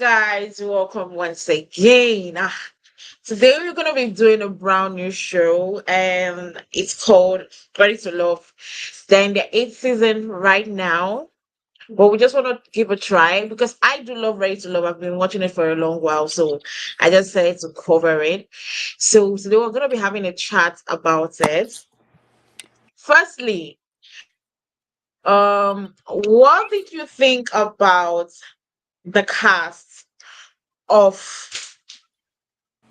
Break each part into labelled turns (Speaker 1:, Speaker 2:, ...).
Speaker 1: guys, welcome once again. Today we're gonna be doing a brand new show, and it's called Ready to Love. They're in the eighth season right now, but we just want to give a try because I do love Ready to Love. I've been watching it for a long while, so I just decided to cover it. So today we're gonna be having a chat about it. Firstly, what did you think about the cast of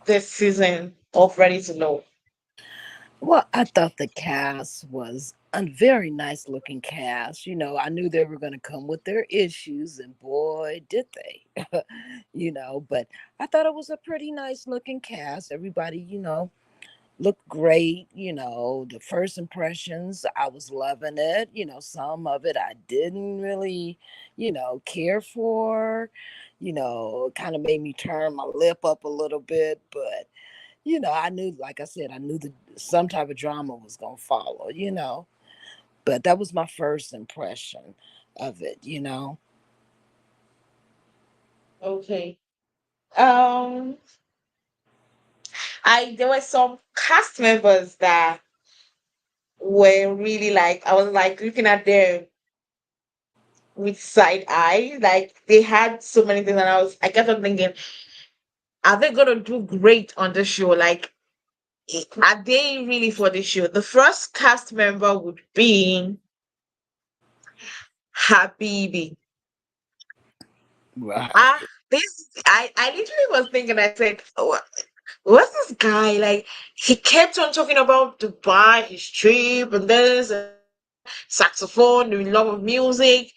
Speaker 1: this season of Ready to Know?
Speaker 2: Well, I thought the cast was a very nice looking cast. I knew they were going to come with their issues, and boy, did they. But I thought it was a pretty nice looking cast. Everybody, looked great. The first impressions, I was loving it. Some of it I didn't really, care for. It kind of made me turn my lip up a little bit, but I knew, like I said, I knew that some type of drama was gonna follow. But that was my first impression of it.
Speaker 1: Okay. Um, I there were some cast members that were really like I was like looking at them with side eye. Like they had so many things, and I kept on thinking, are they gonna do great on the show? Like, are they really for the show? The first cast member would be Habibi. Ah,
Speaker 2: Right.
Speaker 1: this I literally was thinking. I said, what's this guy like? He kept on talking about Dubai, his trip, and this and saxophone, the love of music.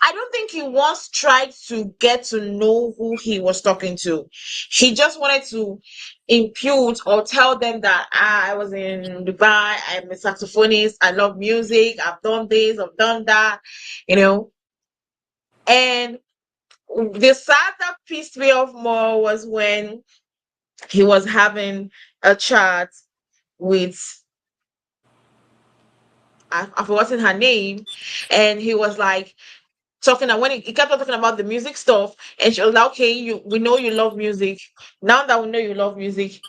Speaker 1: I don't think he once tried to get to know who he was talking to. He just wanted to impute or tell them that I was in Dubai, I'm a saxophonist, I love music, I've done this, I've done that, you know. And the sad that pissed me off more was when he was having a chat with I've forgotten her name, and he was like talking and when he kept on talking about the music stuff, and she was like, okay, we know you love music. Now that we know you love music,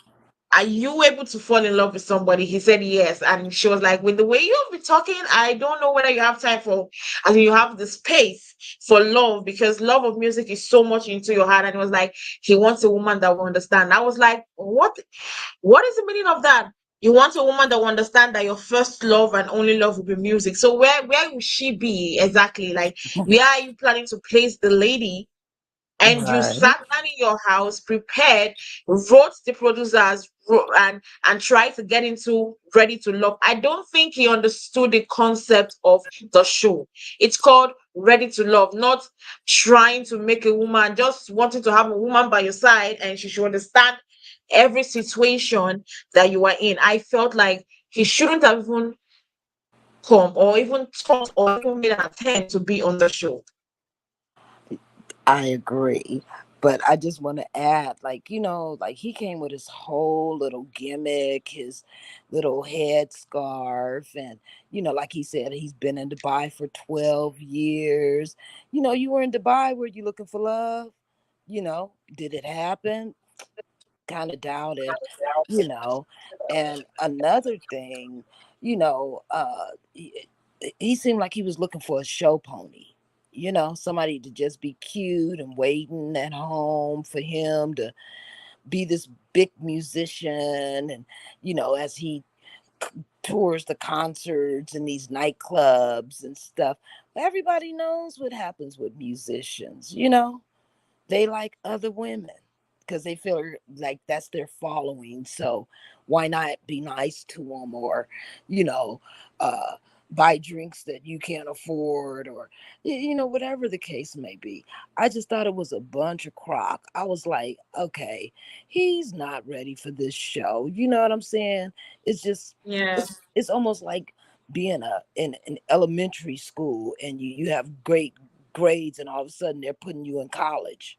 Speaker 1: are you able to fall in love with somebody? He said yes. And she was like, with the way you've been talking, I don't know whether you have time for I mean you have the space for love because love of music is so much into your heart. And it was like he wants a woman that will understand. I was like, what is the meaning of that? You want a woman that will understand that your first love and only love will be music. So where will she be exactly? Like where are you planning to place the lady? And you
Speaker 2: Right.
Speaker 1: sat down in your house, prepared, wrote the producers, and tried to get into Ready to Love. I don't think he understood the concept of the show. It's called Ready to Love, not trying to make a woman, just wanting to have a woman by your side and she should understand every situation that you are in. I felt like he shouldn't have even come or even thought or even made an attempt to be on the show.
Speaker 2: I agree. But I just want to add, like, like he came with his whole little gimmick, his little head scarf, and, like he said, he's been in Dubai for 12 years. You were in Dubai, were you looking for love? Did it happen? Kind of doubt it, you know. And another thing, he seemed like he was looking for a show pony, somebody to just be cute and waiting at home for him to be this big musician. And, as he tours the concerts and these nightclubs and stuff, everybody knows what happens with musicians. They like other women because they feel like that's their following. So why not be nice to them, or, you know, uh, buy drinks that you can't afford, or, whatever the case may be. I just thought it was a bunch of crock. I was like, okay, he's not ready for this show. You know what I'm saying? It's just,
Speaker 1: Yeah.
Speaker 2: it's almost like being in elementary school, and you have great grades, and all of a sudden they're putting you in college.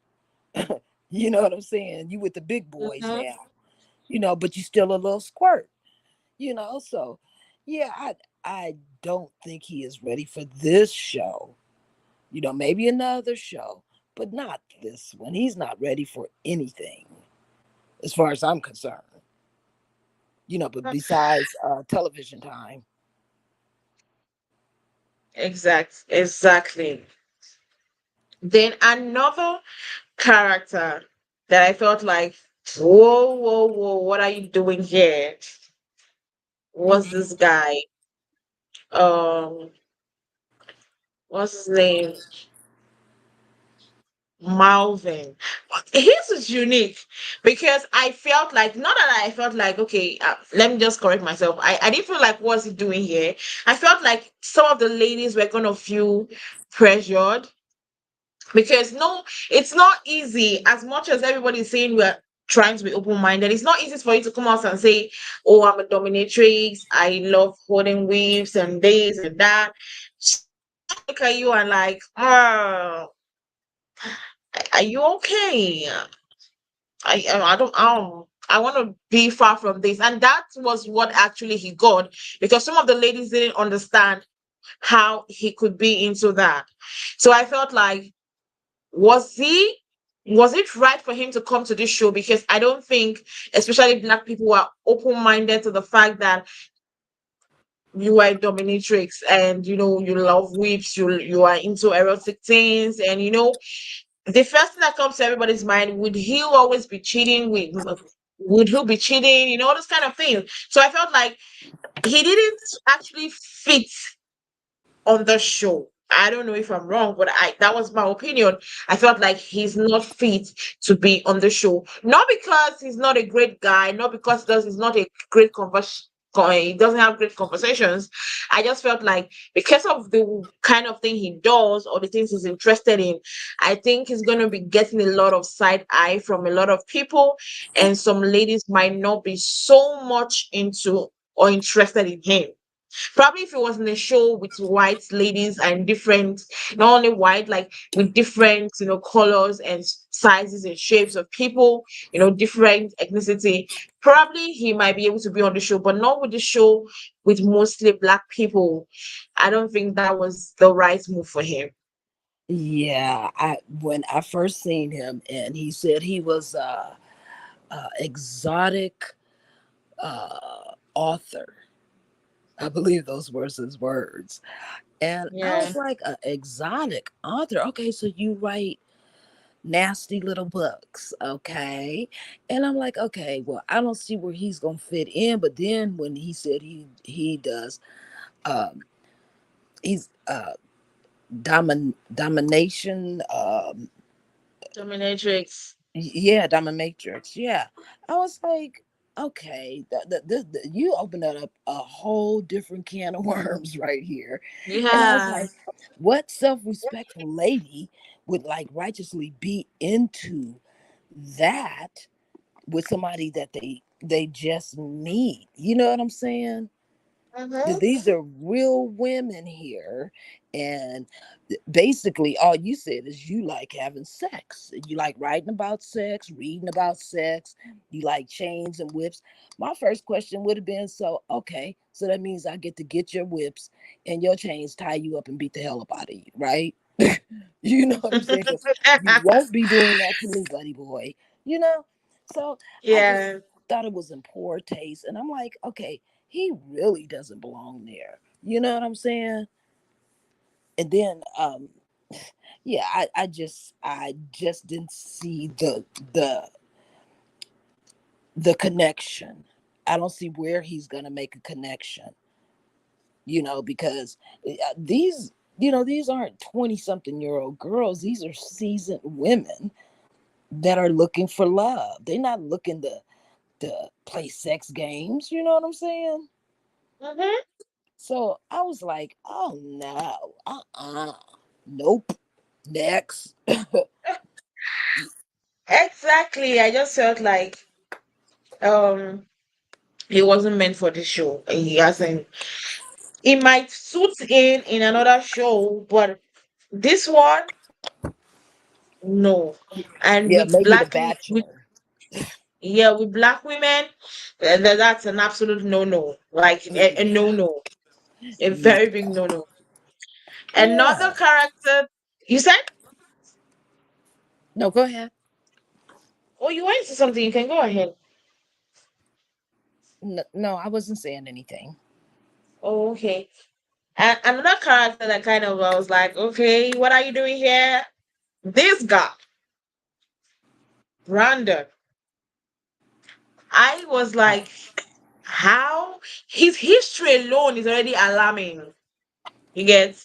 Speaker 2: You know what I'm saying? You with the big boys
Speaker 1: Mhm.
Speaker 2: now, but you still a little squirt, So yeah, I don't think he is ready for this show. Maybe another show, but not this one. He's not ready for anything, as far as I'm concerned. But besides television time.
Speaker 1: Exactly. Then another character that I felt like, whoa, whoa, whoa, what are you doing here? Was this guy? Um, what's his name? Malvin. But his is unique because I felt like, not that I felt like, okay, let me just correct myself. I didn't feel like, what's he doing here? I felt like some of the ladies were going to feel pressured because no, it's not easy. As much as everybody's saying we're trying to be open-minded, it's not easy for you to come out and say, oh, I'm a dominatrix, I love holding waves and this and that. Someone will look at you and like, oh, are you okay? I don't I want to be far from this. And that was what actually he got, because some of the ladies didn't understand how he could be into that. So I felt like, was he was it right for him to come to this show? Because I don't think, especially black people, are open-minded to the fact that you are a dominatrix and you love whips, you are into erotic things, and the first thing that comes to everybody's mind, would he always be cheating? Would he be cheating? This kind of thing. So I felt like he didn't actually fit on the show. I don't know if I'm wrong, but I that was my opinion. I felt like he's not fit to be on the show. Not because he's not a great guy, not because he's not a great he doesn't have great conversations. I just felt like, because of the kind of thing he does or the things he's interested in, I think he's going to be getting a lot of side eye from a lot of people, and some ladies might not be so much into or interested in him. Probably if it was in a show with white ladies and different, not only white, like with different, colors and sizes and shapes of people, different ethnicity, probably he might be able to be on the show, but not with the show with mostly black people. I don't think that was the right move for him.
Speaker 2: Yeah, I when I first seen him and he said he was exotic author. I believe those were his words. And I
Speaker 1: Yeah.
Speaker 2: was like, exotic author. Okay, so you write nasty little books, okay? And I'm like, okay, well, I don't see where he's gonna fit in. But then when he said he does, um, he's domination,
Speaker 1: Dominatrix.
Speaker 2: yeah, dominatrix, yeah. I was like, okay, you opened up a whole different can of worms right here. And I was
Speaker 1: Yeah.
Speaker 2: like, what self-respectful lady would like righteously be into that with somebody that they just meet? You know what I'm saying?
Speaker 1: Mm-hmm.
Speaker 2: These are real women here, and basically all you said is you like having sex, you like writing about sex, reading about sex, you like chains and whips. My first question would have been, so okay, so that means I get your whips and your chains, tie you up and beat the hell up out of you, right? You know what I'm saying? Because you won't be doing that to me, buddy boy. you know so I just
Speaker 1: Yeah.
Speaker 2: thought it was in poor taste, and I'm like, okay, he really doesn't belong there. You know what I'm saying? And then yeah, I just didn't see the the connection. I don't see where he's gonna make a connection, because these these aren't 20 something year old girls. These are seasoned women that are looking for love. They're not looking to play sex games, you know what I'm saying?
Speaker 1: Mm-hmm.
Speaker 2: So I was like, oh no, nope, next.
Speaker 1: Exactly. I just felt like, um he wasn't meant for this show. He hasn't. It might suit in another show, but this one, no. And
Speaker 2: Yeah,
Speaker 1: with
Speaker 2: maybe The
Speaker 1: with
Speaker 2: Bachelor.
Speaker 1: yeah, with black women, that's an absolute no-no. Like a
Speaker 2: Yeah,
Speaker 1: no-no, a very
Speaker 2: yeah,
Speaker 1: big no-no. Another
Speaker 2: yeah.
Speaker 1: character, you said?
Speaker 2: No, go ahead.
Speaker 1: Oh, you went to something. You can go ahead.
Speaker 2: No, no, I wasn't saying anything.
Speaker 1: Oh, okay. And another character that kind of I was like, okay, what are you doing here? This guy, Brandon. I was
Speaker 2: Oh,
Speaker 1: like, how? His history alone is already alarming. You get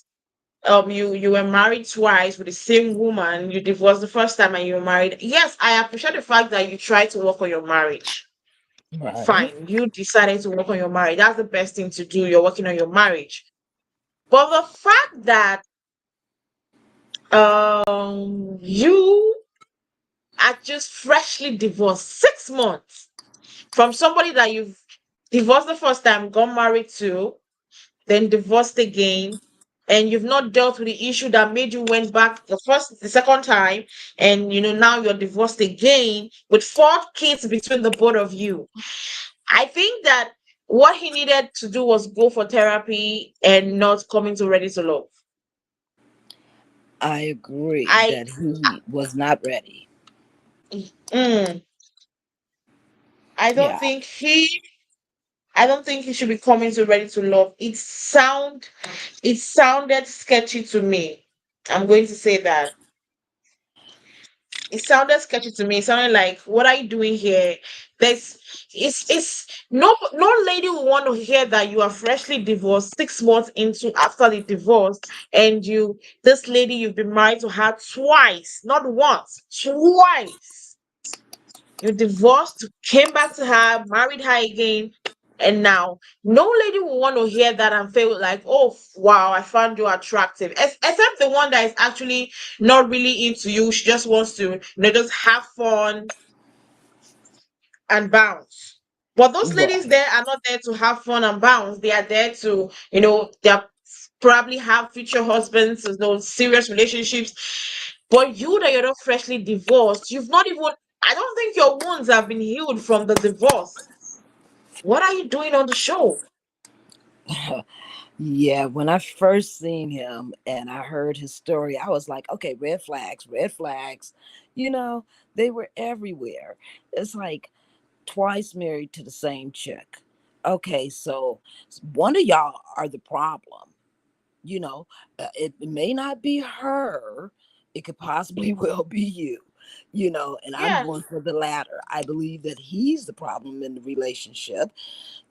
Speaker 1: you were married twice with the same woman. You divorced the first time and you were married. Yes, I appreciate the fact that you tried to work on your marriage.
Speaker 2: right.
Speaker 1: Fine, you decided to work on your marriage. That's the best thing to do. You're working on your marriage. But the fact that you are just freshly divorced 6 months from somebody that you've divorced the first time, got married to, then divorced again, and you've not dealt with the issue that made you went back the second time, and now you're divorced again with 4 kids between the both of you. I think that what he needed to do was go for therapy and not coming to Ready to Love.
Speaker 2: I agree
Speaker 1: I
Speaker 2: that he was not ready.
Speaker 1: mm, I don't
Speaker 2: Yeah,
Speaker 1: think he should be coming to Ready to Love. It sounded sketchy to me. I'm going to say that. It sounded sketchy to me. It sounded like, what are you doing here? There's it's no lady will want to hear that you are freshly divorced 6 months into after the divorce, and this lady you've been married to her twice, not once, twice. You divorced, came back to her, married her again, and now no lady will want to hear that and feel like, oh wow, I found you attractive. Except the one that is actually not really into you. She just wants to, just have fun and bounce. But those ladies
Speaker 2: right.
Speaker 1: there are not there to have fun and bounce. They are there to, they're probably have future husbands, those serious relationships. But you that you're not freshly divorced, you've not even, I don't think your wounds have been healed from the divorce. What are you doing on the show?
Speaker 2: Yeah, when I first seen him and I heard his story, I was like, okay, red flags, red flags. You know, they were everywhere. It's like twice married to the same chick. Okay, so one of y'all are the problem. You know, it may not be her, it could possibly well be you. And I'm
Speaker 1: Yeah,
Speaker 2: going for the latter. I believe that he's the problem in the relationship.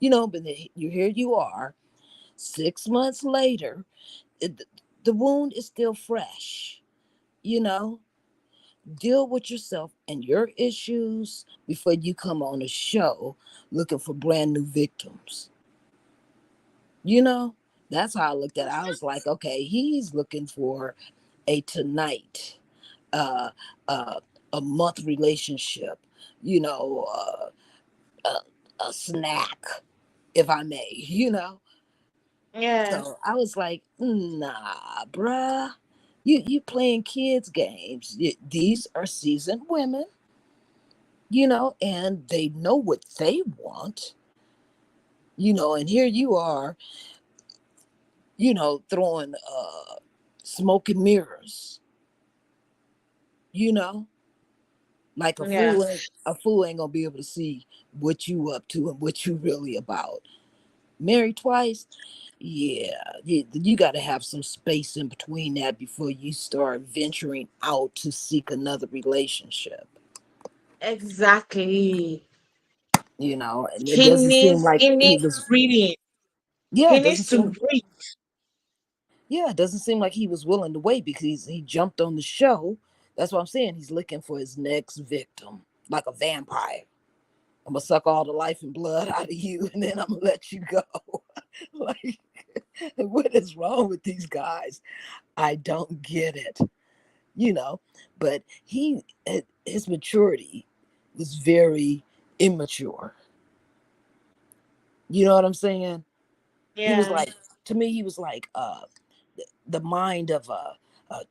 Speaker 2: But here you are 6 months later, it, the wound is still fresh. You know, deal with yourself and your issues before you come on a show looking for brand new victims. You know, that's how I looked at it. I was like, okay, he's looking for a tonight, uh, uh, a month relationship, you know, a snack, if I may,
Speaker 1: yeah,
Speaker 2: So I was like, nah, bruh. You playing kids games. These are seasoned women, and they know what they want, and here you are, throwing smoke and mirrors, you know, like
Speaker 1: yeah,
Speaker 2: a fool ain't gonna be able to see what you up to and what you really about. Married twice, yeah, you got to have some space in between that before you start venturing out to seek another relationship.
Speaker 1: exactly.
Speaker 2: And it
Speaker 1: He
Speaker 2: doesn't seem
Speaker 1: needs
Speaker 2: like
Speaker 1: he
Speaker 2: he
Speaker 1: needs
Speaker 2: was.
Speaker 1: breathing.
Speaker 2: Yeah,
Speaker 1: He
Speaker 2: it doesn't
Speaker 1: needs to
Speaker 2: seem.
Speaker 1: breathe.
Speaker 2: Yeah, it doesn't seem like he was willing to wait because he jumped on the show. That's what I'm saying. He's looking for his next victim, like a vampire. I'm gonna suck all the life and blood out of you, and then I'm gonna let you go. Like, what is wrong with these guys? I don't get it. you know but his maturity was very immature. You know what I'm saying? He was
Speaker 1: Yeah,
Speaker 2: like, to me, he was like the mind of a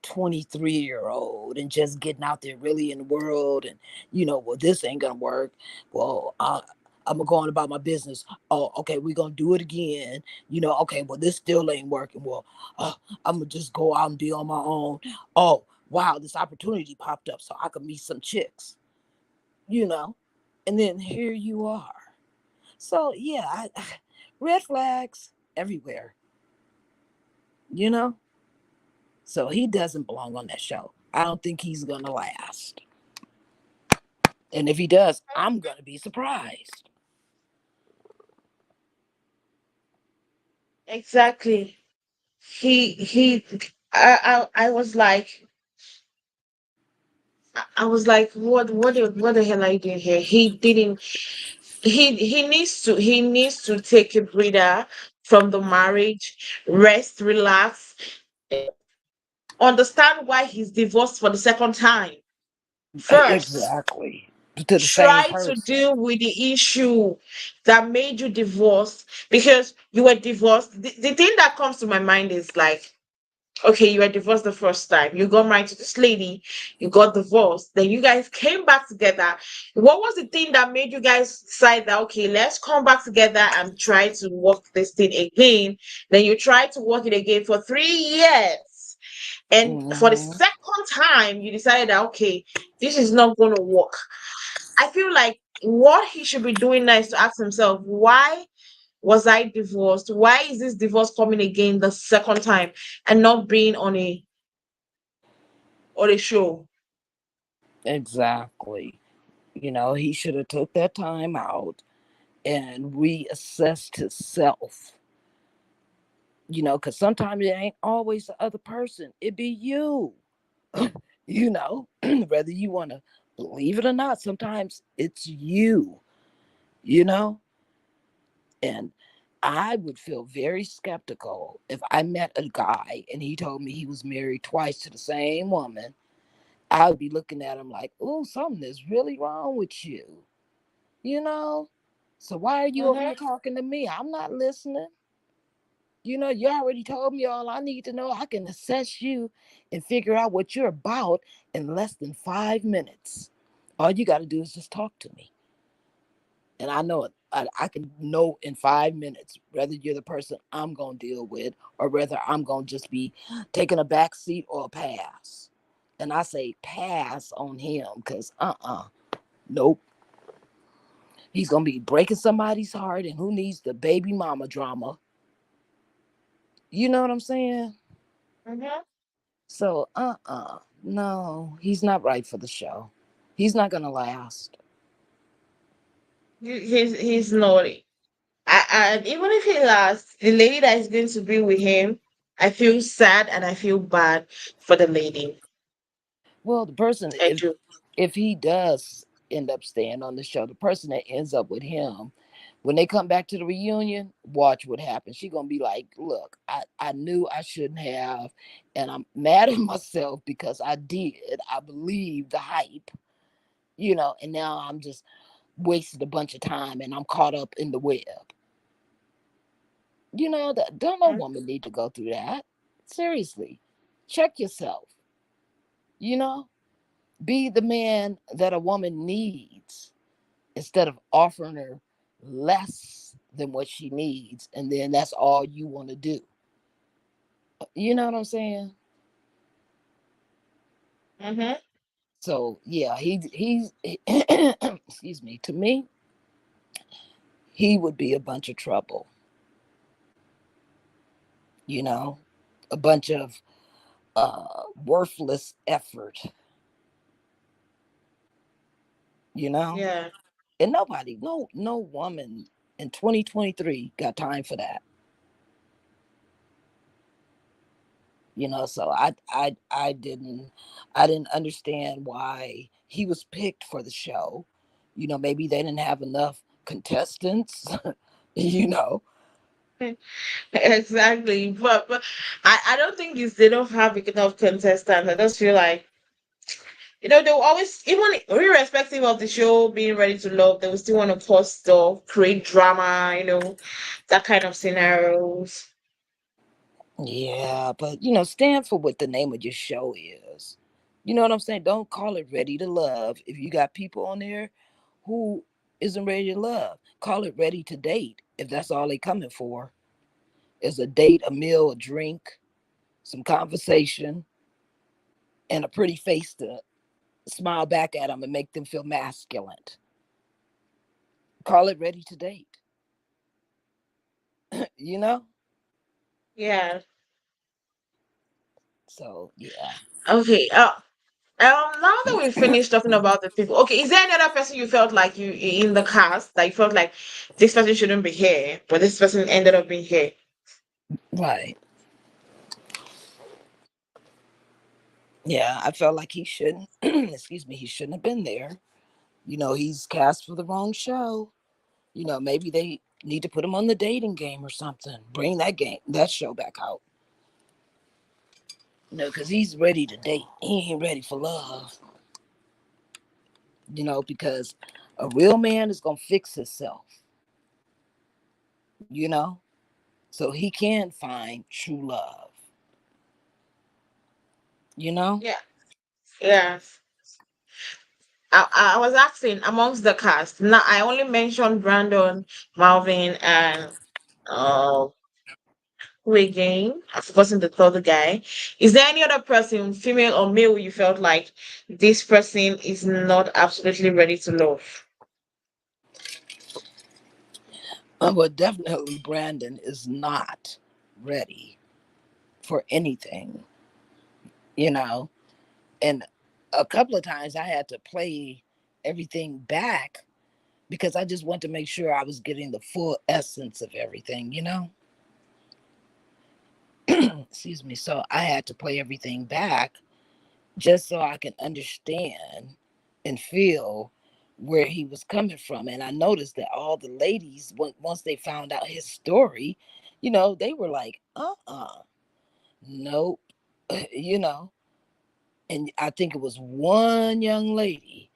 Speaker 2: 23-year old and just getting out there really in the world, and well, this ain't gonna work. Well, I'm gonna go on about my business. Oh, okay, we're gonna do it again. Okay, well, this still ain't working. Well, I'm gonna just go out and be on my own. Oh, wow, this opportunity popped up so I could meet some chicks, you know, and then here you are. So yeah, red flags everywhere, you know. So he doesn't belong on that show. I don't think he's gonna last. And if he does, I'm gonna be surprised.
Speaker 1: Exactly. He I was like, what the hell are you doing here? He needs to take a breather from the marriage, rest, relax, understand why he's divorced for the second time. First,
Speaker 2: Exactly. To the same
Speaker 1: try to
Speaker 2: person.
Speaker 1: deal with the issue that made you divorced, because you were divorced. The thing that comes to my mind is like, okay, you were divorced the first time. You got married to this lady, you got divorced, then you guys came back together. What was the thing that made you guys decide that, okay, let's come back together and try to work this thing again? Then you tried to work it again for 3 years. And for the
Speaker 2: Hmm.
Speaker 1: second time, you decided that, okay, this is not going to work. I feel like what he should be doing now is to ask himself, why was I divorced? Why is this divorce coming again the second time and not being on a show?
Speaker 2: Exactly. He should have took that time out and reassessed himself. Because sometimes it ain't always the other person. It be you. Whether you want to believe it or not, sometimes it's you, you know? And I would feel very skeptical if I met a guy and he told me he was married twice to the same woman. I would be looking at him like, oh, something is really wrong with you, you know? So why are you over
Speaker 1: Mm-hmm.
Speaker 2: here talking to me? I'm not listening. You already told me all I need to know. I can assess you and figure out what you're about in less than 5 minutes. All you got to do is just talk to me. And I know it. I can know in 5 minutes whether you're the person I'm going to deal with or whether I'm going to just be taking a back seat or a pass. And I say pass on him because, nope. He's going to be breaking somebody's heart. And who needs the baby mama drama? You know what I'm saying?
Speaker 1: Mm-hmm.
Speaker 2: So, no, he's not right for the show. He's not gonna last.
Speaker 1: He's naughty. And even if he lasts, the lady that is going to be with him, I feel sad and I feel bad for the lady.
Speaker 2: Well, the person,
Speaker 1: I
Speaker 2: if
Speaker 1: do.
Speaker 2: if he does end up staying on the show, the person that ends up with him, when they come back to the reunion, watch what happens. She gonna be like, "Look, I knew I shouldn't have, and I'm mad at myself because I did. I believed the hype, and now I'm just wasted a bunch of time and I'm caught up in the web. That don't no woman need to go through that. Seriously, check yourself. You know, be the man that a woman needs instead of offering her less than what she needs, and then that's all you want to do. You know what I'm saying?
Speaker 1: Mm-hmm.
Speaker 2: So yeah, he's excuse me. To me, he would be a bunch of trouble. You know, a bunch of worthless effort. You know,
Speaker 1: Yeah.
Speaker 2: and nobody, no woman in 2023 got time for that. So I didn't understand why he was picked for the show. Maybe they didn't have enough contestants. you know
Speaker 1: Exactly. But I don't think it's they don't have enough contestants. I just feel like, they'll always, even irrespective of the show being ready to love, they will still want to cause stuff, create drama, that kind of scenarios.
Speaker 2: Yeah, but stand for what the name of your show is. You know what I'm saying? Don't call it Ready to Love if you got people on there who isn't ready to love. Call it Ready to Date if that's all they coming for. Is a date, a meal, a drink, some conversation, and a pretty face to smile back at them and make them feel masculine. Call it ready to date, you know?
Speaker 1: Yeah.
Speaker 2: So, yeah.
Speaker 1: Okay. Now that we've finished talking about the people, okay, is there any other person you felt like you in the cast that you felt like this person shouldn't be here, but this person ended up being here?
Speaker 2: Right. Yeah, I felt like he shouldn't, excuse me, he shouldn't have been there. He's cast for the wrong show. Maybe they need to put him on the dating game or something. Bring that show back out. Because he's ready to date. He ain't ready for love. Because a real man is going to fix himself, you know, so he can find true love, you know?
Speaker 1: Yeah. Yeah. I was asking amongst the cast. Now I only mentioned Brandon, Marvin, and uh who again? I've forgotten the third guy. Is there any other person, female or male, you felt like this person is not absolutely ready to love?
Speaker 2: Well, definitely Brandon is not ready for anything, you know? And a couple of times I had to play everything back because I just wanted to make sure I was getting the full essence of everything. Excuse me. So I had to play everything back just so I can understand and feel where he was coming from. And I noticed that all the ladies, once they found out his story, they were like, nope, you know. And I think it was one young lady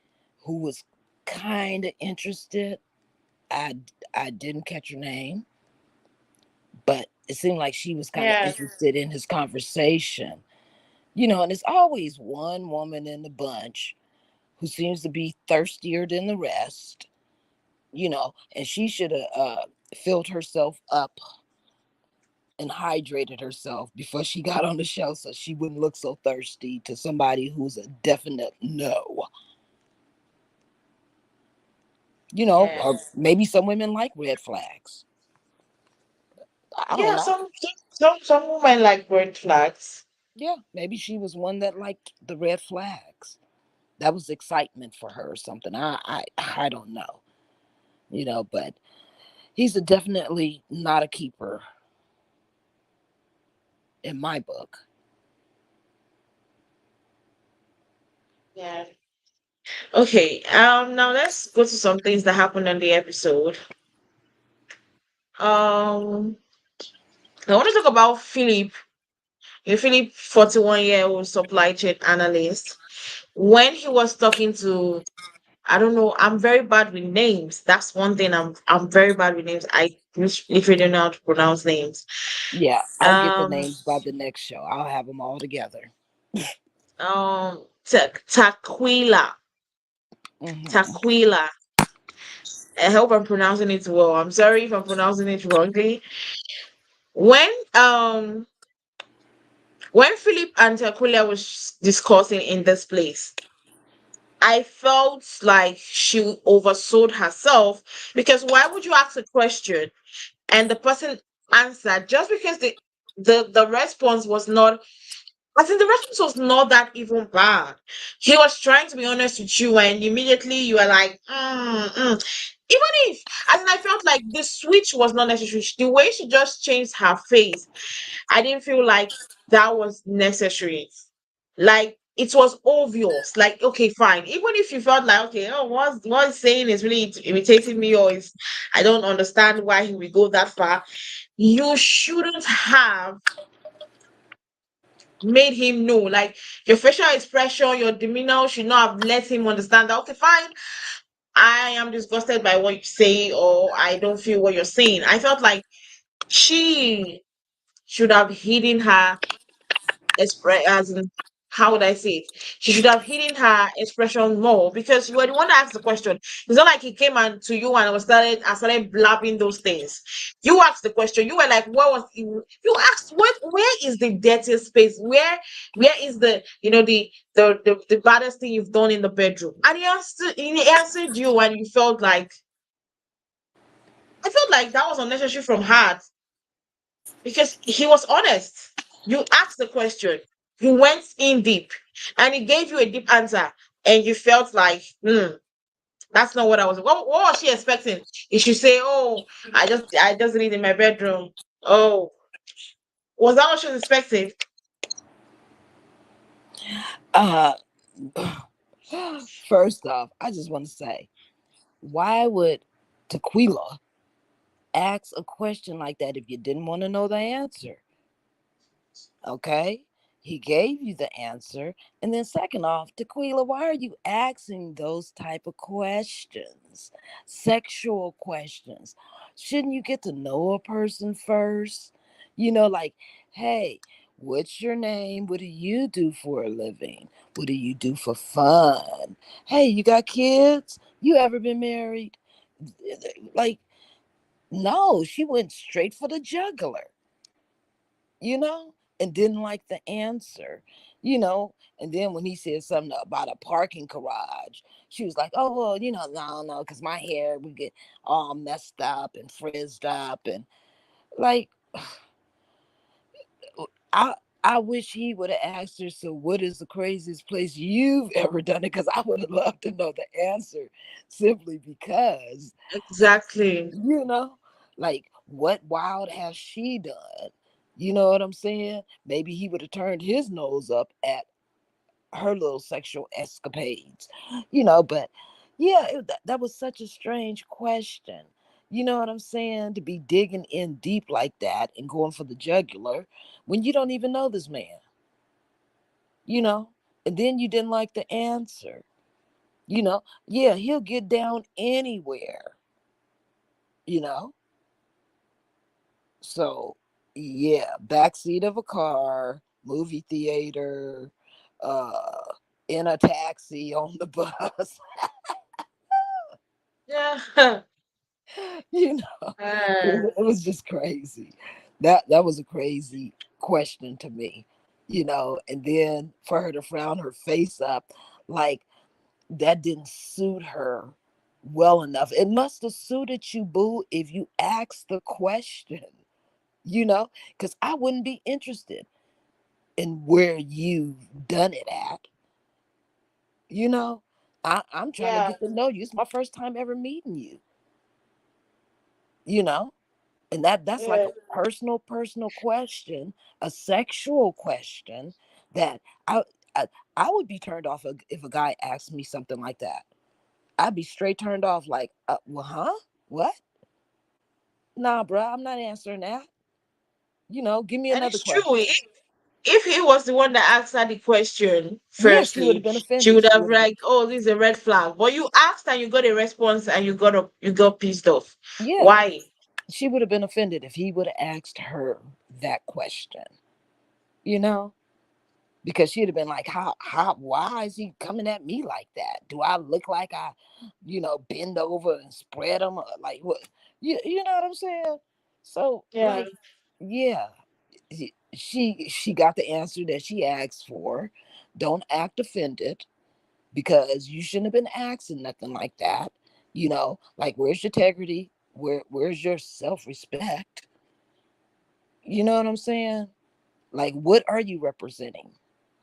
Speaker 2: who was kind of interested. I, I didn't catch her name, but it seemed like she was kind of
Speaker 1: Yeah.
Speaker 2: interested in his conversation. And it's always one woman in the bunch who seems to be thirstier than the rest, and she should have filled herself up and hydrated herself before she got on the show so she wouldn't look so thirsty to somebody who's a definite no.
Speaker 1: Yeah.
Speaker 2: Or maybe some women like red flags. I don't
Speaker 1: Yeah,
Speaker 2: know.
Speaker 1: some women like red flags.
Speaker 2: Yeah, maybe she was one that liked the red flags. That was excitement for her or something. I don't know. But he's definitely not a keeper in my book.
Speaker 1: Yeah. Okay. Now let's go to some things that happened on the episode. Um I want to talk about Philip. Philip, 41-year-old supply chain analyst. When he was talking to, I don't know, I'm very bad with names. That's one thing I'm very bad with names. I literally don't know how to pronounce names.
Speaker 2: Yeah, I'll get the
Speaker 1: Um
Speaker 2: names by the next show. I'll have them all together.
Speaker 1: Taquila.
Speaker 2: Hmm.
Speaker 1: Taquila. I hope I'm pronouncing it well. I'm sorry if I'm pronouncing it wrongly. When when Philip and Taquila was discussing in this place, I felt like she oversold herself, because why would you ask a question and the person answered just because the response was not, I think the response was not that even bad. He was trying to be honest with you, and immediately you are like, even if, as in, I felt like the switch was not necessary. The way she just changed her face, I didn't feel like that was necessary. Like it was obvious. Like, okay, fine. Even if you felt like, okay, oh, what he's saying is really irritating me, or is, I don't understand why he will go that far. You shouldn't have made him know. Like your facial expression, your demeanor should not have let him understand that, okay, fine, I am disgusted by what you say, or I don't feel what you're saying. I felt like she should have hidden her express as in how would I say it? She should have hidden her expression more because you were the one that asked the question. It's not like he came and to you and started blabbing those things. You asked the question. You were like, "What was?" You asked, "What? Where is the dirtiest space? Where is the the baddest thing you've done in the bedroom?" And he answered you, and you felt like I felt like that was unnecessary from her because he was honest. You asked the question, you went in deep, and he gave you a deep answer, and you felt like, that's not what I was. What was she expecting? He should say, "Oh, I just did it in my bedroom." Oh, was that what she was expecting?
Speaker 2: Uh, First off, I just want to say, why would Tequila ask a question like that if you didn't want to know the answer? Okay, he gave you the answer. And then second off, Tequila, why are you asking those type of questions, sexual questions? Shouldn't you get to know a person first? Like, hey, what's your name? What do you do for a living? What do you do for fun? Hey, you got kids? You ever been married? Like, no, she went straight for the jugular, you know, and didn't like the answer, you know. And then when he said something about a parking garage, she was like, "Oh, well, no, no, because my hair would get all messed up and frizzed up." And like, I, I wish he would have asked her, "So, what is the craziest place you've ever done it?" Because I would have loved to know the answer simply because,
Speaker 1: Exactly.
Speaker 2: you know, like, what wild has she done? You know what I'm saying? Maybe he would have turned his nose up at her little sexual escapades, but yeah, that was such a strange question. You know what I'm saying? To be digging in deep like that and going for the jugular when you don't even know this man, you know? And then you didn't like the answer, Yeah, he'll get down anywhere, you know? So, yeah, backseat of a car, movie theater, uh, in a taxi, on the bus.
Speaker 1: Yeah.
Speaker 2: you know,
Speaker 1: Uh,
Speaker 2: it was just crazy. That was a crazy question to me, and then for her to frown her face up, like that didn't suit her well enough. It must have suited you, boo, if you asked the question, because I wouldn't be interested in where you've done it at. You know, I'm trying to
Speaker 1: yeah,
Speaker 2: get to know you. It's my first time ever meeting you, you know, and that's like
Speaker 1: yeah,
Speaker 2: a personal question, a sexual question that I, I would be turned off if a guy asked me something like that. I'd be straight turned off, like, well, huh? What? Nah, bro, I'm not answering that. Give me
Speaker 1: and
Speaker 2: another
Speaker 1: it's true.
Speaker 2: question.
Speaker 1: If he was the one that asked her the question,
Speaker 2: Yeah, she would have
Speaker 1: firstly,
Speaker 2: been
Speaker 1: she
Speaker 2: offended.
Speaker 1: would
Speaker 2: She
Speaker 1: have
Speaker 2: would have been,
Speaker 1: like, "Oh, this is a red flag." But you asked and you got a response, and you got pissed off.
Speaker 2: yeah,
Speaker 1: Why?
Speaker 2: she would have been offended if he would have asked her that question, you know? Because she'd have been like, why is he coming at me like that? Do I look like I, bend over and spread them? Like, what? You know what I'm saying? So,
Speaker 1: Yeah,
Speaker 2: like, yeah, she got the answer that she asked for. Don't act offended because you shouldn't have been asking nothing like that. Like, where's your integrity? Where's your self-respect? You know what I'm saying? Like, what are you representing?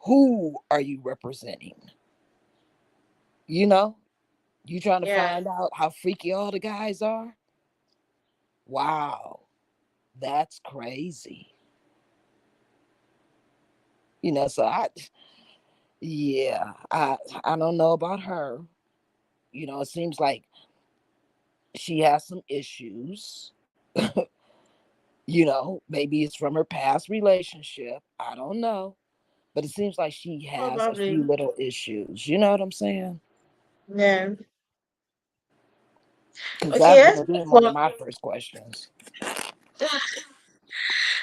Speaker 2: Who are you representing? You know, you trying to
Speaker 1: yeah,
Speaker 2: find out how freaky all the guys are? Wow, that's crazy. So yeah, I don't know about her. It seems like she has some issues. Maybe it's from her past relationship. I don't know. But it seems like she has a few
Speaker 1: probably.
Speaker 2: little issues. You know what I'm saying?
Speaker 1: Yeah.
Speaker 2: Because
Speaker 1: Okay,
Speaker 2: that would
Speaker 1: let's
Speaker 2: have been
Speaker 1: move
Speaker 2: one
Speaker 1: on.
Speaker 2: of my first questions.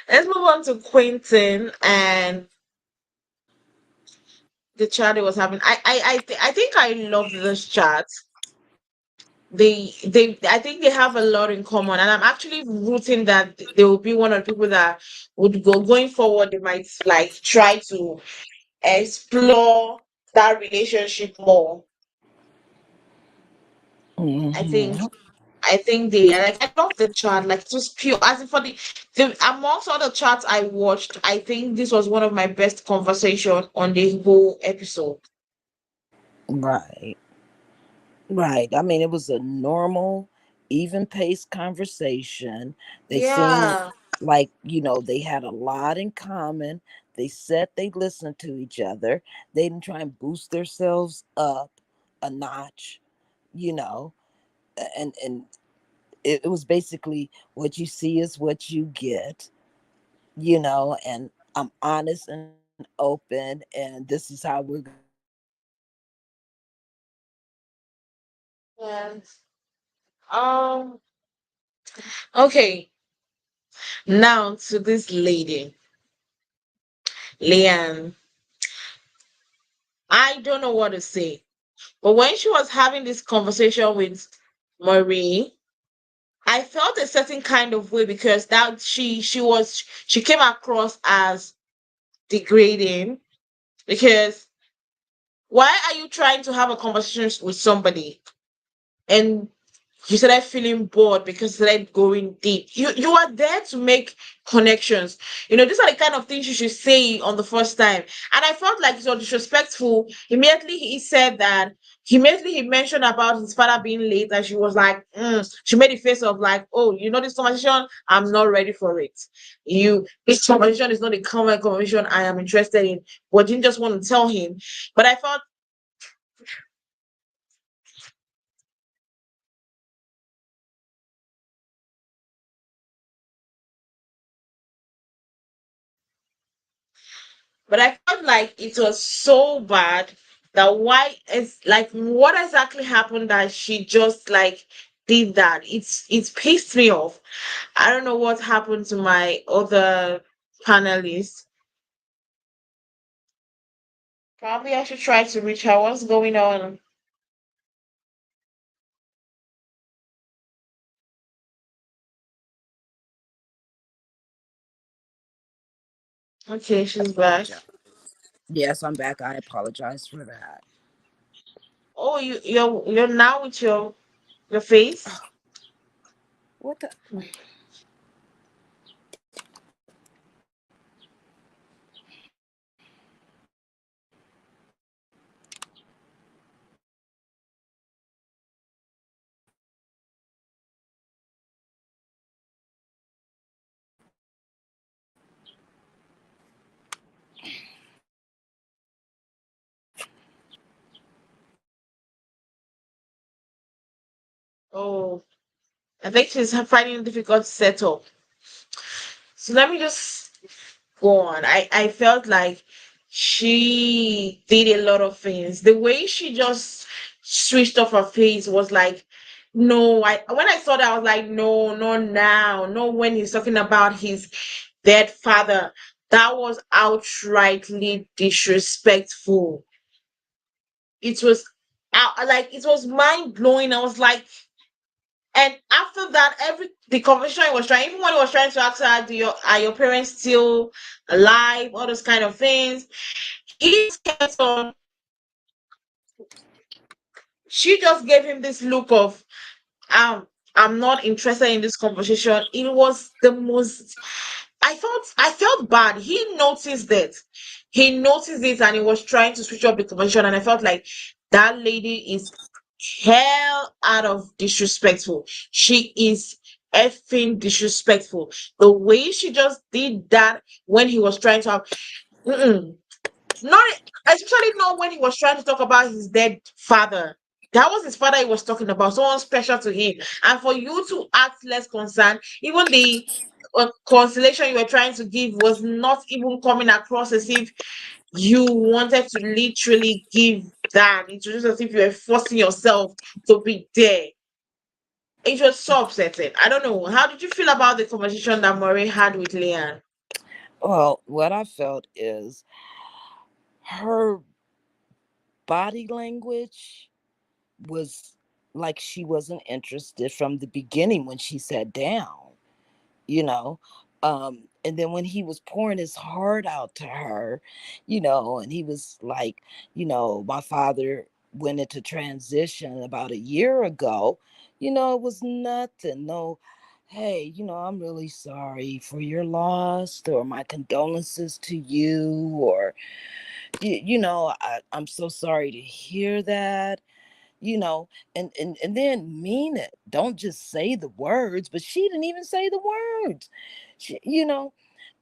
Speaker 1: Let's move on to Quentin, and the chat it was having. I think I love this chat. They I think they have a lot in common, and I'm actually rooting that they will be one of the people that would go going forward. They might like try to explore that relationship more. I think
Speaker 2: Hmm.
Speaker 1: I think they like I love the chat, like it was pure as in for the amongst all the chats I watched, I think this was one of my best conversation on the whole episode.
Speaker 2: Right. Right. I mean, it was a normal, even paced conversation. They seemed
Speaker 1: Yeah.
Speaker 2: like, they had a lot in common. They said they listened to each other. They didn't try and boost themselves up a notch, you know, and it was basically what you see is what you get, and I'm honest and open, and this is how we're going to communicate.
Speaker 1: And um okay, now to this lady, Leanne. I don't know what to say. But when she was having this conversation with Marie, I felt a certain kind of way because that she came across as degrading because why are you trying to have a conversation with somebody and you started feeling bored because you started going deep. You are there to make connections. These are the kind of things you should say on the first time. And I felt like it was disrespectful. Immediately he said that. Immediately he mentioned about his father being late, and she was like, she made a face of like, oh, this conversation, I'm not ready for it. This conversation is not a common conversation I am interested in. But didn't just want to tell him. But I felt But I felt like it was so bad that why it's like what exactly happened that she just like did that. It's pissed me off. I don't know what happened to my other panelists. Probably I should try to reach her. What's going on? Okay, she's back.
Speaker 2: Apologize. Yes, I'm back. I apologize for that.
Speaker 1: Oh, you're now with your face?
Speaker 2: What the?
Speaker 1: Oh, I think she's finding it difficult to settle. So let me just go on. I felt like she did a lot of things. The way she just switched off her face was like, no. I when I saw that, I was like, no, not now, not when he's talking about his dead father. That was outrightly disrespectful. It was like it was mind blowing. I was like, and after that, every the conversation he was trying, even when he was trying to ask her, are your parents still alive? All those kind of things. He just kept on. She just gave him this look of, um, I'm not interested in this conversation. It was the most. I felt bad. He noticed it. He noticed it, and he was trying to switch up the conversation. And I felt like that lady is hell out of disrespectful. She is effing disrespectful. The way she just did that when he was trying to have, mm-mm. Not especially not when he was trying to talk about his dead father. That was his father he was talking about, someone special to him. And for you to act less concerned, even the consolation you were trying to give was not even coming across as if you wanted to literally give that. It was just as if you were forcing yourself to be there. It was so upsetting. I don't know. How did you feel about the conversation that Murray had with Leanne?
Speaker 2: Well, what I felt is her. body language was like she wasn't interested from the beginning when she sat down, you know. And then when he was pouring his heart out to her, and he was like, my father went into transition about a year ago, it was nothing, no, hey, I'm really sorry for your loss, or my condolences to you, or I'm so sorry to hear that, and then mean it. Don't just say the words. But she didn't even say the words.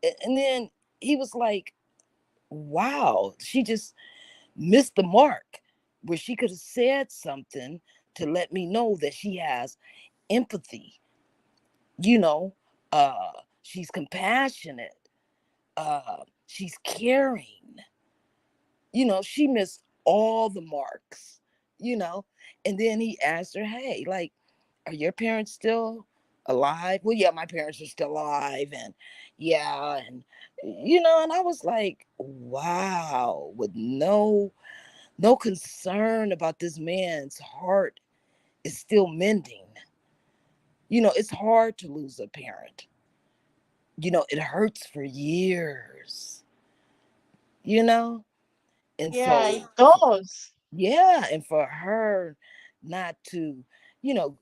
Speaker 2: And then he was like, wow, she just missed the mark, where she could have said something to let me know that she has empathy, you know, she's compassionate, she's caring. She missed all the marks, you know. And then he asked her, hey, like, are your parents still alive? Well, yeah, my parents are still alive. And yeah, and I was like, wow, with no concern about this man's heart is still mending. It's hard to lose a parent. It hurts for years, you know? And
Speaker 1: Yeah,
Speaker 2: so
Speaker 1: it does.
Speaker 2: yeah, and for her not to, you know,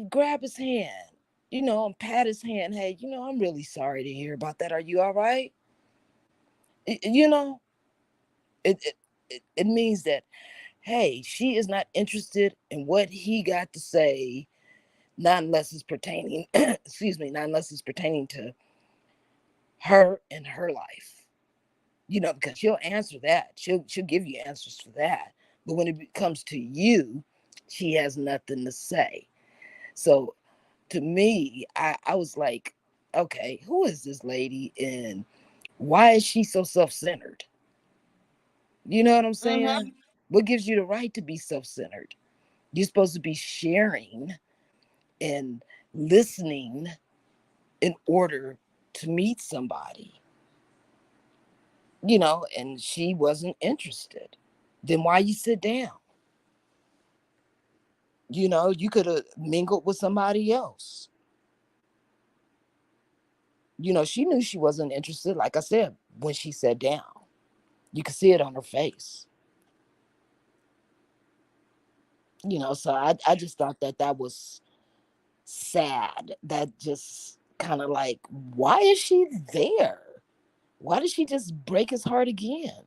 Speaker 2: grab his hand, and pat his hand. Hey, I'm really sorry to hear about that. Are you all right? It, you know, it, it it means that, hey, she is not interested in what he got to say, not unless it's pertaining, excuse me, not unless it's pertaining to her and her life. Because she'll answer that. She'll give you answers for that. But when it comes to you, she has nothing to say. So to me, I was like, okay, who is this lady and why is she so self-centered? You know what I'm
Speaker 1: Mm-hmm.
Speaker 2: saying? What gives you the right to be self-centered? You're supposed to be sharing and listening in order to meet somebody, and she wasn't interested. Then why you sit down? You could have mingled with somebody else. She knew she wasn't interested, like I said, when she sat down. You could see it on her face. So I just thought that was sad. That just kind of like, why is she there? Why did she just break his heart again?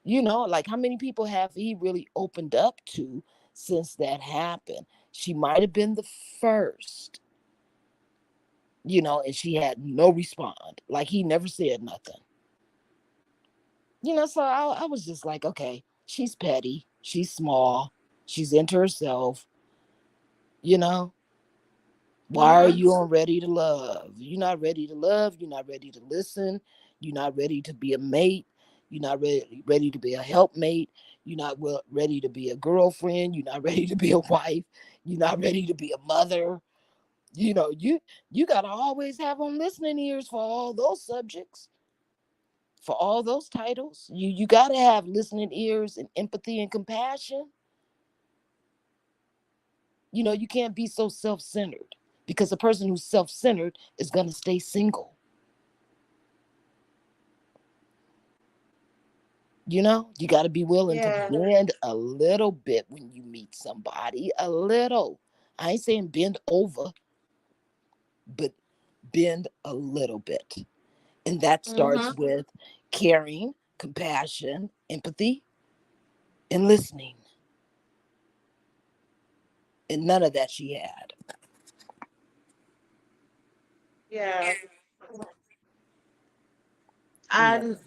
Speaker 2: Like, how many people have he really opened up to since that happened? She might have been the first, and she had no respond. Like, he never said nothing. So I was just like, okay, she's petty, she's small, she's into herself, you know. Why are
Speaker 1: Mm-hmm.
Speaker 2: you on ready to love? You're not ready to love, you're not ready to listen, you're not ready to be a mate, you're not ready to be a helpmate, you're not ready to be a girlfriend, you're not ready to be a wife, you're not ready to be a mother. You gotta always have on listening ears for all those subjects, for all those titles. You got to have listening ears and empathy and compassion. You can't be so self-centered, because a person who's self-centered is going to stay single. You got to be willing to
Speaker 1: Yeah.
Speaker 2: bend a little bit when you meet somebody, a little. I ain't saying bend over, but bend a little bit. And that starts
Speaker 1: Mm-hmm.
Speaker 2: with caring, compassion, empathy, and listening. And none of that she had.
Speaker 1: Yeah.
Speaker 2: Yeah.
Speaker 1: And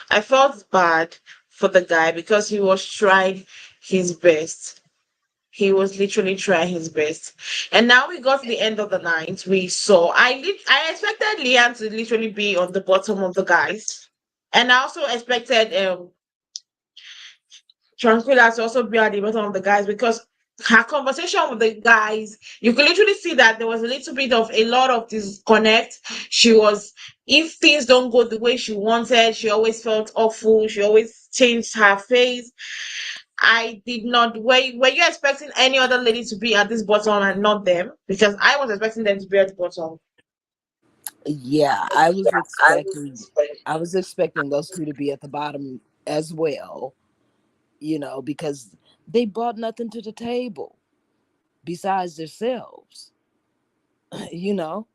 Speaker 1: I felt bad for the guy because he was trying his best. He was literally trying his best. And now we got to the end of the night. We saw I expected Leanne to literally be on the bottom of the guys. And I also expected Tranquilla to also be at the bottom of the guys because her conversation with the guys, you could literally see that there was a little bit of a lot of disconnect. She was, if things don't go the way she wanted, she always felt awful. She always changed her face. I did not. Were you expecting any other lady to be at this bottom and not them? Because I was expecting them to be at the bottom.
Speaker 2: Yeah, I was expecting those two to be at the bottom as well, because they brought nothing to the table besides themselves. you know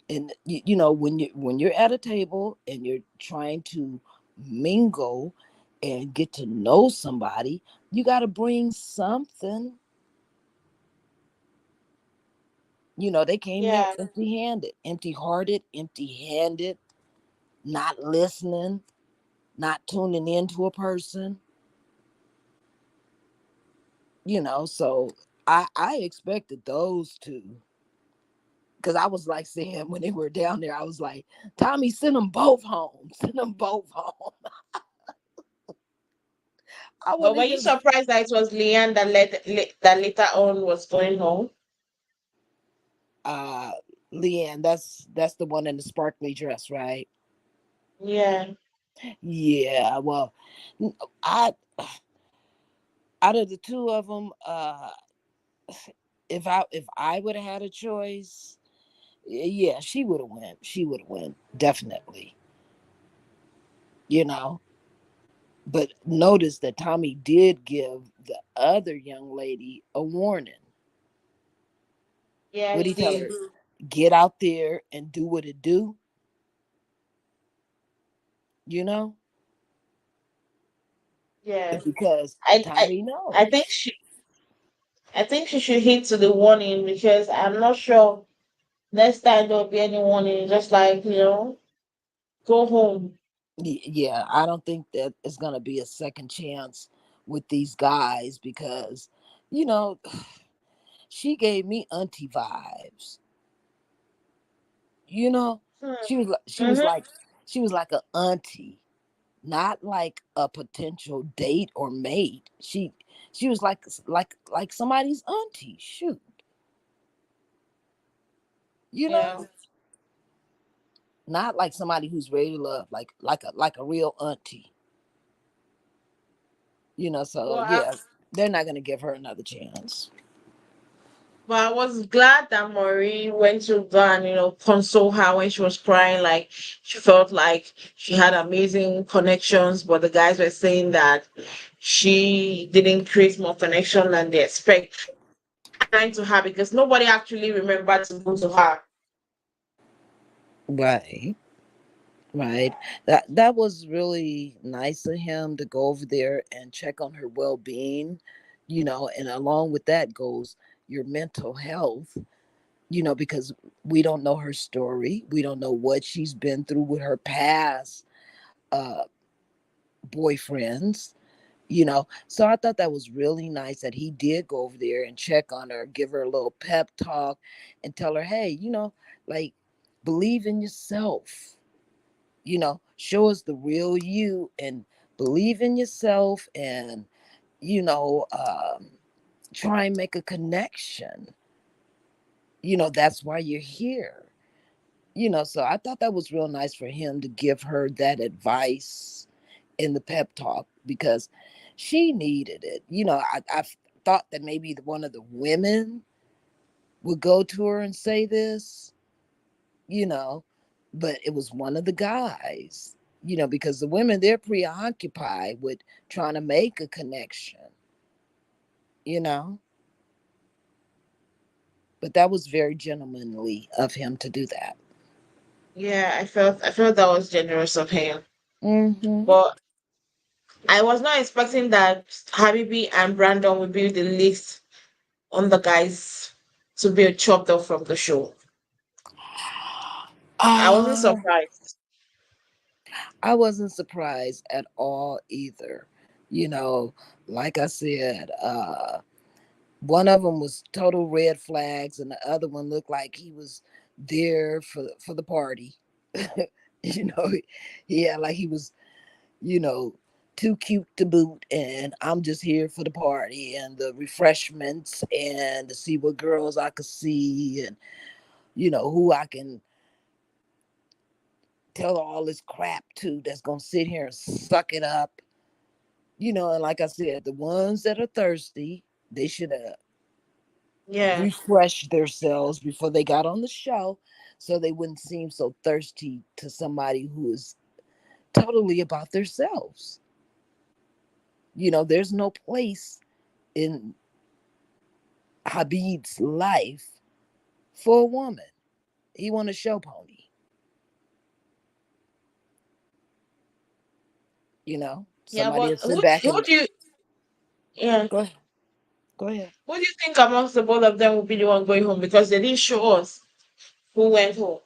Speaker 2: and when you're at a table and you're trying to mingle and get to know somebody, you got to bring something. They came there
Speaker 1: Yeah.
Speaker 2: empty-handed, empty-hearted, empty-handed, not listening, not tuning into a person. So I expected those two, because I was like saying when they were down there, I was like, Tommy, send them both home. Send them both home. I
Speaker 1: But
Speaker 2: want
Speaker 1: were
Speaker 2: to
Speaker 1: you
Speaker 2: hear
Speaker 1: surprised that it was Leanne that later on was going home?
Speaker 2: uh Leanne. That's the one in the sparkly dress, right?
Speaker 1: Yeah.
Speaker 2: Yeah. Well, I out of the two of them, if I would have had a choice, yeah, she would have won. She would have won definitely. You know, but notice that Tommy did give the other young lady a warning.
Speaker 1: Yeah,
Speaker 2: What
Speaker 1: he
Speaker 2: did he tell
Speaker 1: did.
Speaker 2: her? Get out there and do what it do. You know,
Speaker 1: Yeah.
Speaker 2: because
Speaker 1: I I
Speaker 2: Tommy
Speaker 1: I think
Speaker 2: knows.
Speaker 1: she should hit to the warning because I'm not sure next time there'll be any warning. Just like, go home.
Speaker 2: Yeah, I don't think that it's gonna be a second chance with these guys because, you know, she gave me auntie vibes. You know,
Speaker 1: Hmm.
Speaker 2: she was like she was
Speaker 1: Mm-hmm.
Speaker 2: like she was like a auntie, not like a potential date or mate. She was like somebody's auntie. Shoot, you know,
Speaker 1: Yeah.
Speaker 2: not like somebody who's ready to love, like a real auntie. So
Speaker 1: Well, I,
Speaker 2: yeah, they're not gonna give her another chance.
Speaker 1: but I was glad that Maureen went to go and, console her when she was crying. Like, she felt like she had amazing connections, but the guys were saying that she didn't create more connection than they expect. Trying to her because nobody actually remembered to go to her.
Speaker 2: Right, right. That was really nice of him to go over there and check on her well-being, and along with that goes your mental health, because we don't know her story. We don't know what she's been through with her past uh boyfriends. So I thought that was really nice that he did go over there and check on her, give her a little pep talk, and tell her, hey, like, believe in yourself. Show us the real you and believe in yourself, and you know um, try and make a connection. That's why you're here. So I thought that was real nice for him to give her that advice in the pep talk, because she needed it. I thought that maybe one of the women would go to her and say this, you know, but it was one of the guys, because the women, they're preoccupied with trying to make a connection, you know. But that was very gentlemanly of him to do that.
Speaker 1: Yeah, I felt that was generous of him.
Speaker 2: Hmm.
Speaker 1: But I was not expecting that Habibi and Brandon would be the least on the guys to be chopped off from the show. I wasn't
Speaker 2: Uh,
Speaker 1: surprised.
Speaker 2: I wasn't surprised at all either. You know, like I said, one of them was total red flags, and the other one looked like he was there for the party. you know, yeah, like he was, you know, too cute to boot, and I'm just here for the party and the refreshments and to see what girls I could see, and who I can tell all this crap to that's gonna sit here and suck it up. And like I said, the ones that are thirsty, they should have
Speaker 1: Yeah.
Speaker 2: refreshed themselves before they got on the show, so they wouldn't seem so thirsty to somebody who is totally about themselves. There's no place in Habib's life for a woman. He want a show pony.
Speaker 1: Yeah,
Speaker 2: Somebody
Speaker 1: but
Speaker 2: will sit back
Speaker 1: who
Speaker 2: and
Speaker 1: do you yeah,
Speaker 2: go ahead. Go ahead.
Speaker 1: who do you think amongst the both of them will be the one going home, because they didn't show us who went home?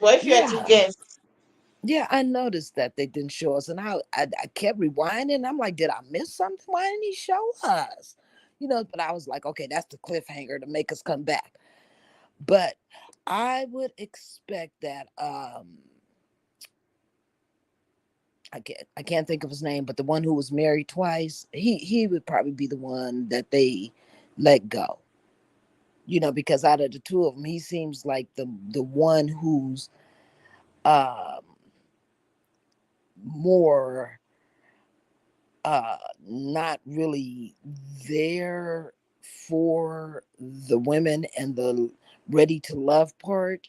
Speaker 1: But if you had to
Speaker 2: Yeah,
Speaker 1: guess,
Speaker 2: yeah. I noticed that they didn't show us, and I kept rewinding. I'm like, did I miss something? Why didn't he show us? But I was like, okay, that's the cliffhanger to make us come back. But I would expect that. I can't think of his name, but the one who was married twice, he would probably be the one that they let go. Because out of the two of them, he seems like the one who's um more not really there for the women and the ready to love part.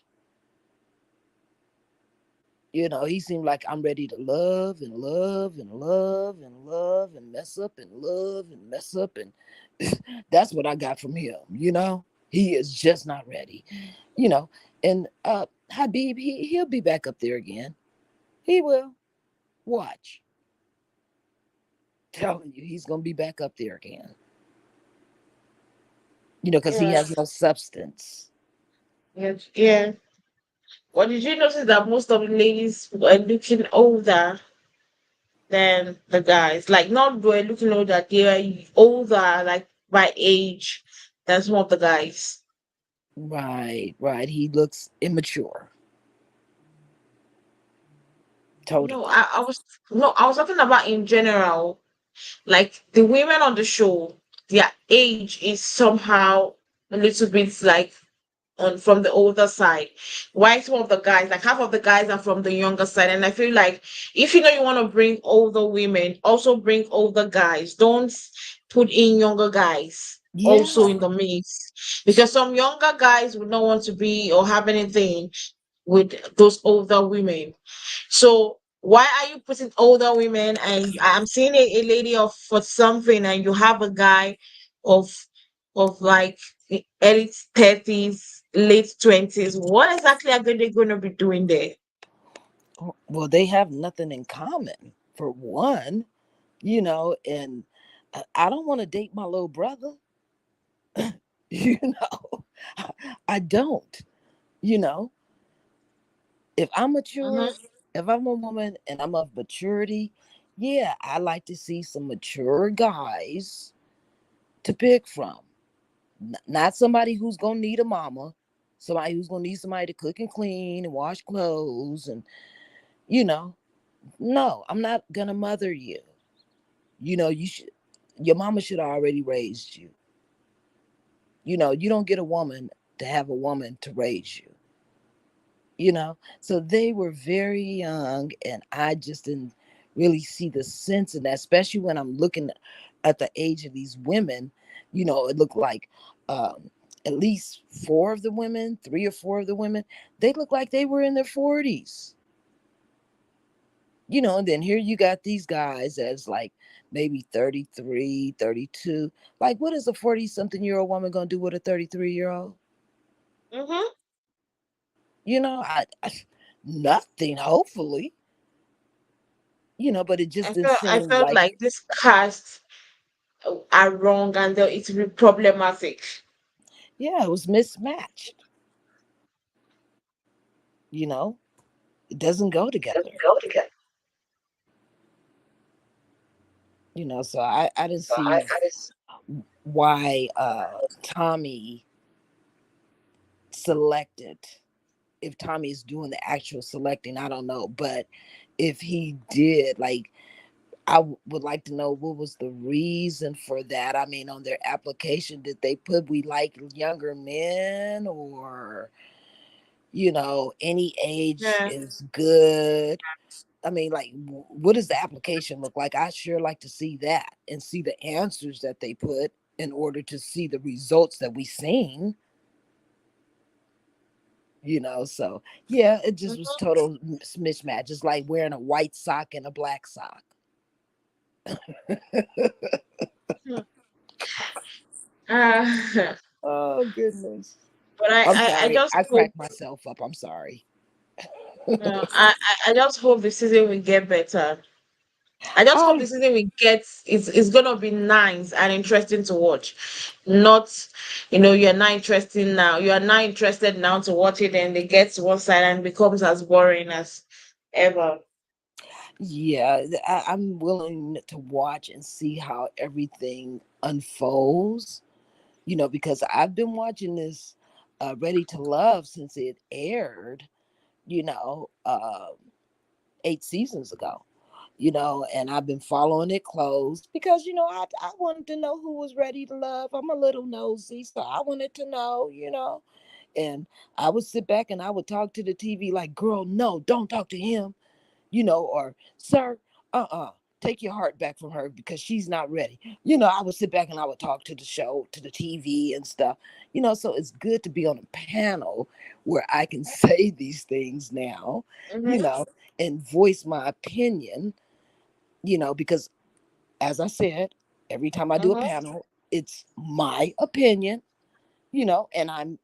Speaker 2: He seemed like I'm ready to love and love and love and love and mess up and love and mess up, and that's what I got from him. He is just not ready. You know, and Habib, he'll be back up there again. He will. Watch, telling you, he's gonna be back up there again. Because he
Speaker 1: yeah,
Speaker 2: has no substance.
Speaker 1: yeah, yeah. But did you notice that most of the ladies were looking older than the guys? Like, not were looking older, they were older, like by age, than some of the guys.
Speaker 2: Right, right. He looks immature,
Speaker 1: No,
Speaker 2: totally.
Speaker 1: I was no, I was talking about in general. Like the women on the show, their age is somehow a little bit like on from the older side. Why some of the guys, like half of the guys are from the younger side. And I feel like if you know you want to bring older women, also bring older guys. Don't put in younger guys also
Speaker 2: Yeah.
Speaker 1: in the mix. Because some younger guys would not want to be or have anything with those older women. So why are you putting older women, and I'm seeing a lady of for something, and you have a guy of like early 30s, late 20s? What exactly are they going to be doing there?
Speaker 2: Well, they have nothing in common, for one. And I don't want to date my little brother. you know, I don't. You know, if I'm
Speaker 1: Mm-hmm.
Speaker 2: mature, if I'm a woman and I'm of maturity, yeah, I like to see some mature guys to pick from. Not somebody who's gonna need a mama, somebody who's gonna need somebody to cook and clean and wash clothes, and you know, no, I'm not gonna mother you. You should, your mama should have already raised you. You don't get a woman to have a woman to raise you. So they were very young, and I just didn't really see the sense in that, especially when I'm looking at the age of these women. It looked like um, at least four of the women, three or four of the women, they looked like they were in their 40s. And then here you got these guys as like maybe 33, 32. Like, what is a 40 something year old woman gonna do with a 33-year-old?
Speaker 1: Mm-hmm.
Speaker 2: I nothing, hopefully. But it just didn't
Speaker 1: I
Speaker 2: seem
Speaker 1: felt
Speaker 2: like,
Speaker 1: like this cast are wrong, and it's really problematic.
Speaker 2: yeah, it was mismatched. You know, it doesn't go together.
Speaker 1: Go together.
Speaker 2: So I didn't see why Tommy selected. If Tommy is doing the actual selecting, I don't know. But if he did, like, would like to know what was the reason for that. I mean, on their application, did they put we like younger men, or any age
Speaker 1: Yeah.
Speaker 2: is good? I mean, like, what does the application look like? I sure like to see that and see the answers that they put in order to see the results that we seen. So yeah, it just was total mismatch. It's like wearing a white sock and a black sock.
Speaker 1: Mhm. Uh,
Speaker 2: Oh goodness.
Speaker 1: but
Speaker 2: I'm
Speaker 1: I
Speaker 2: sorry.
Speaker 1: just
Speaker 2: I
Speaker 1: hope,
Speaker 2: cracked myself up. I'm sorry.
Speaker 1: I just hope the season will get better. I just hope
Speaker 2: I
Speaker 1: the season we get is gonna be nice and interesting to watch. Not, you're not interested now. You are not interested now to watch it, and they get to one side and it becomes as boring as ever.
Speaker 2: Yeah, I'm willing to watch and see how everything unfolds. Because I've been watching this Ready to Love since it aired. You know, 8 seasons ago. And I've been following it close because I wanted to know who was ready to love. I'm a little nosy, so I wanted to know. And I would sit back and I would talk to the TV like, girl, no, don't talk to him, or sir, take your heart back from her because she's not ready. I would sit back and I would talk to the show, to the TV and stuff. So it's good to be on a panel where I can say these things now, you
Speaker 1: Mm-hmm.
Speaker 2: know, and voice my opinion, because as I said, every time I do a
Speaker 1: Mm-hmm.
Speaker 2: panel, it's my opinion, and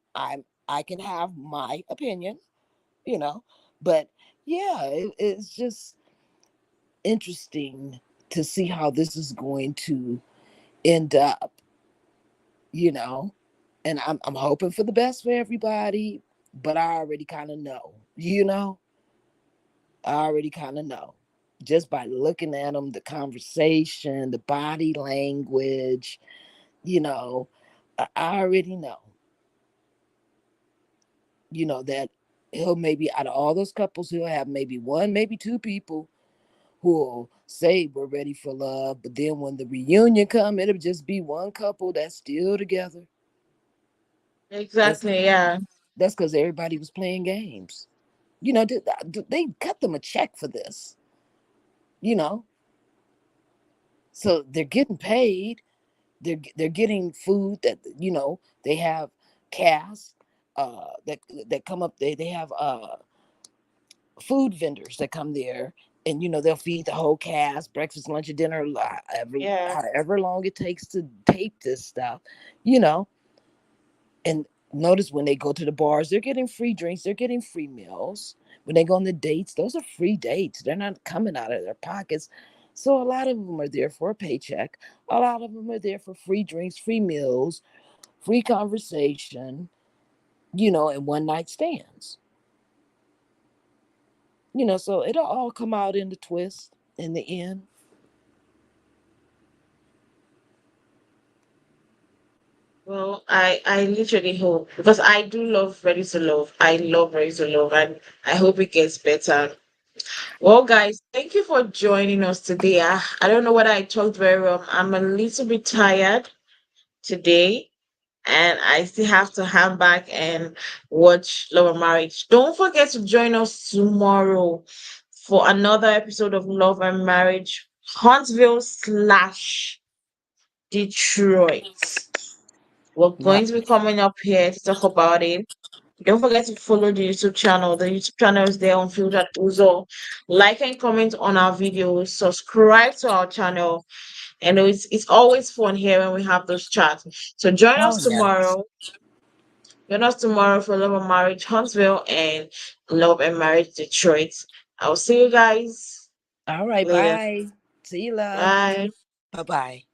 Speaker 2: I can have my opinion, you know, but yeah, it's just interesting to see how this is going to end up, you know. And I'm hoping for the best for everybody, but I already kind of know. I already kind of know just by looking at them, the conversation, the body language, you know, I already know that he'll maybe out of all those couples, he'll have maybe one, maybe two people who'll say we're ready for love, but then when the reunion come, it'll just be one couple that's still together. That's
Speaker 1: Exactly. Yeah.
Speaker 2: that's because everybody was playing games. They cut them a check for this. You know, so they're getting paid. They're getting food that they have cast that come up. They have food vendors that come there, and they'll feed the whole cast breakfast, lunch, and dinner,
Speaker 1: Yeah.
Speaker 2: however long it takes to tape this stuff, you know. And notice when they go to the bars, they're getting free drinks, they're getting free meals. When they go on the dates, those are free dates. They're not coming out of their pockets. So a lot of them are there for a paycheck. A lot of them are there for free drinks, free meals, free conversation, and one night stands. So it'll all come out in the twist in the end.
Speaker 1: Well, I literally hope, because I do love Ready to Love. I love Ready to Love, and I hope it gets better. Well, guys, thank you for joining us today. I don't know whether I talked very well. I'm a little bit tired today, and I still have to hang back and watch Love and Marriage. Don't forget to join us tomorrow for another episode of Love and Marriage, Huntsville slash Detroit. We're
Speaker 2: Right.
Speaker 1: going to be coming up here to talk about it. Don't forget to follow the YouTube channel. The YouTube channel is there on Filtered Uzo. Like and comment on our videos. Subscribe to our channel. And it's always fun here when we have those chats. So join
Speaker 2: Oh
Speaker 1: us
Speaker 2: yes.
Speaker 1: tomorrow. Join us tomorrow for Love and Marriage Huntsville and Love and Marriage Detroit. I'll see you guys
Speaker 2: All right.
Speaker 1: later.
Speaker 2: Bye. See you, love.
Speaker 1: Bye.
Speaker 2: Bye bye.